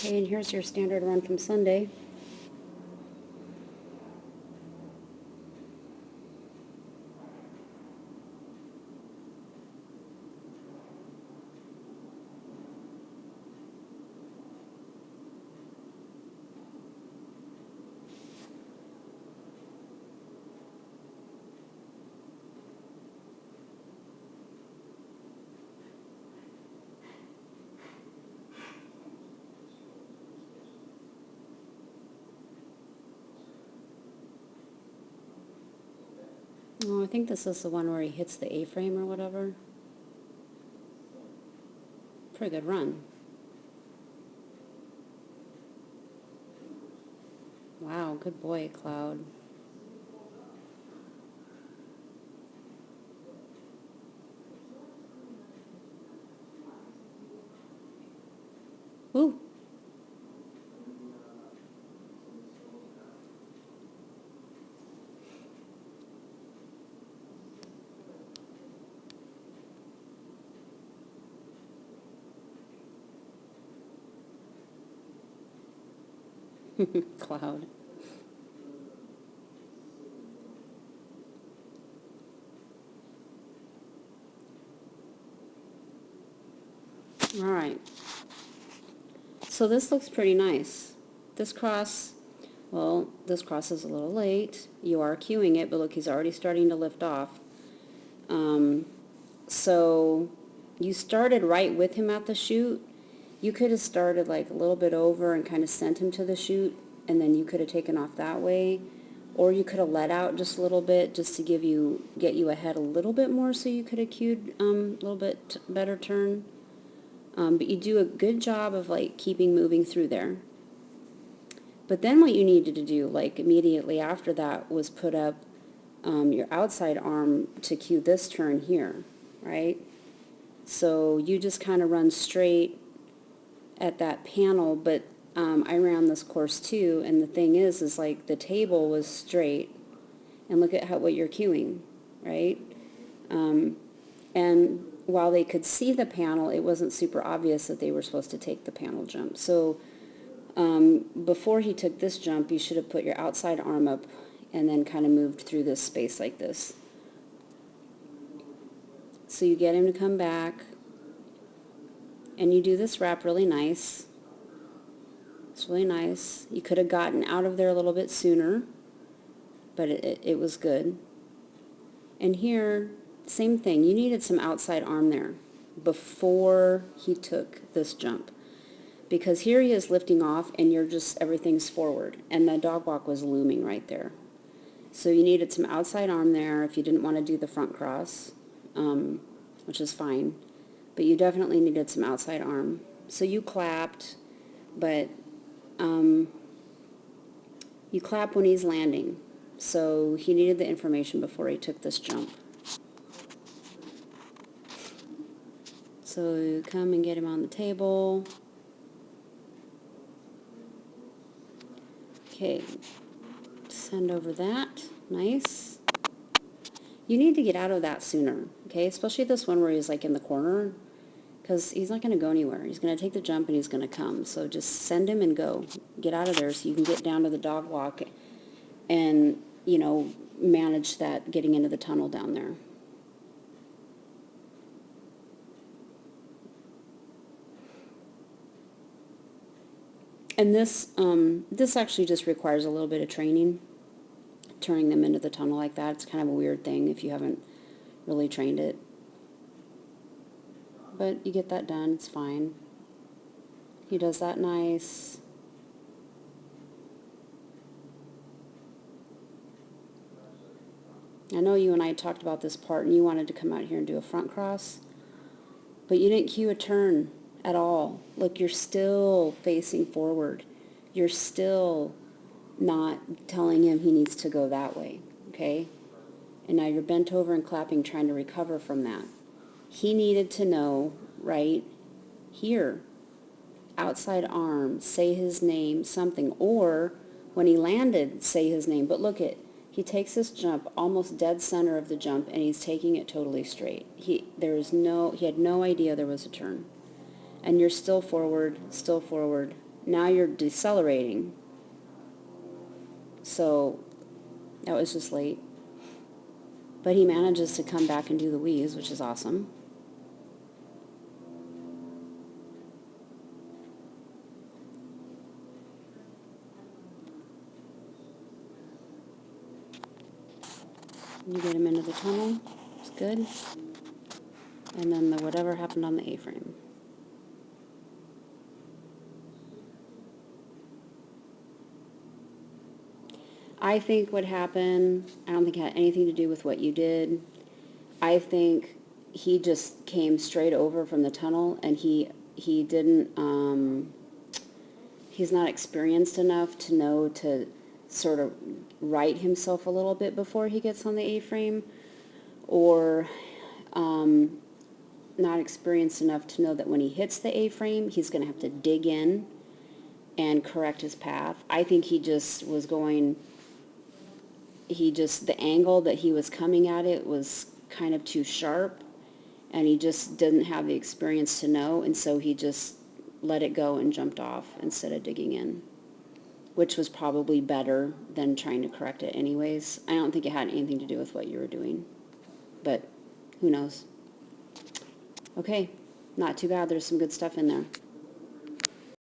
Okay, and here's your standard run from Sunday. Oh, I think this is the one where he hits the A-frame or whatever. Pretty good run. Wow, good boy, Cloud. Ooh. Cloud. All right. So this looks pretty nice. This cross, well, this cross is a little late. You are cueing it, but look, he's already starting to lift off. So you started right with him at the chute. You could have started like a little bit over and kind of sent him to the chute, and then you could have taken off that way. Or you could have let out just a little bit just to get you ahead a little bit more so you could have cued a little bit better turn. But you do a good job of like keeping moving through there. But then what you needed to do like immediately after that was put up your outside arm to cue this turn here, right? So you just kind of run straight at that panel, but I ran this course too, and the thing is like the table was straight, and look at what you're cueing, right? And while they could see the panel, it wasn't super obvious that they were supposed to take the panel jump. So before he took this jump, you should have put your outside arm up and then kind of moved through this space like this. So you get him to come back, and you do this wrap really nice. It's really nice. You could have gotten out of there a little bit sooner, but it was good. And here, same thing. You needed some outside arm there before he took this jump. Because here he is lifting off, and everything's forward. And the dog walk was looming right there. So you needed some outside arm there if you didn't want to do the front cross, which is fine. But you definitely needed some outside arm. So you clapped, but you clap when he's landing. So he needed the information before he took this jump. So you come and get him on the table. Okay, send over that. Nice. You need to get out of that sooner, okay? Especially this one where he's like in the corner, because he's not going to go anywhere. He's going to take the jump and he's going to come. So just send him and go. Get out of there so you can get down to the dog walk and, you know, manage that getting into the tunnel down there. And this actually just requires a little bit of training, turning them into the tunnel like that. It's kind of a weird thing if you haven't really trained it. But you get that done, it's fine. He does that nice. I know you and I talked about this part, and you wanted to come out here and do a front cross, but you didn't cue a turn at all. Look, you're still facing forward. You're still not telling him he needs to go that way, okay? And now you're bent over and clapping, trying to recover from that. He needed to know right here, outside arm, say his name, something, or when he landed, say his name. But look at, he takes this jump almost dead center of the jump, and he's taking it totally straight. He had no idea there was a turn. And you're still forward, still forward. Now you're decelerating. So that was just late. But he manages to come back and do the wheeze, which is awesome. You get him into the tunnel. It's good. And then the whatever happened on the A-frame. I think what happened, I don't think it had anything to do with what you did. I think he just came straight over from the tunnel, and he didn't, he's not experienced enough to know to sort of right himself a little bit before he gets on the A-frame, or not experienced enough to know that when he hits the A-frame, he's going to have to dig in and correct his path. I think he just was going, the angle that he was coming at it was kind of too sharp, and he just didn't have the experience to know, and so he just let it go and jumped off instead of digging in, which was probably better than trying to correct it anyways. I don't think it had anything to do with what you were doing, but who knows. Okay, not too bad. There's some good stuff in there.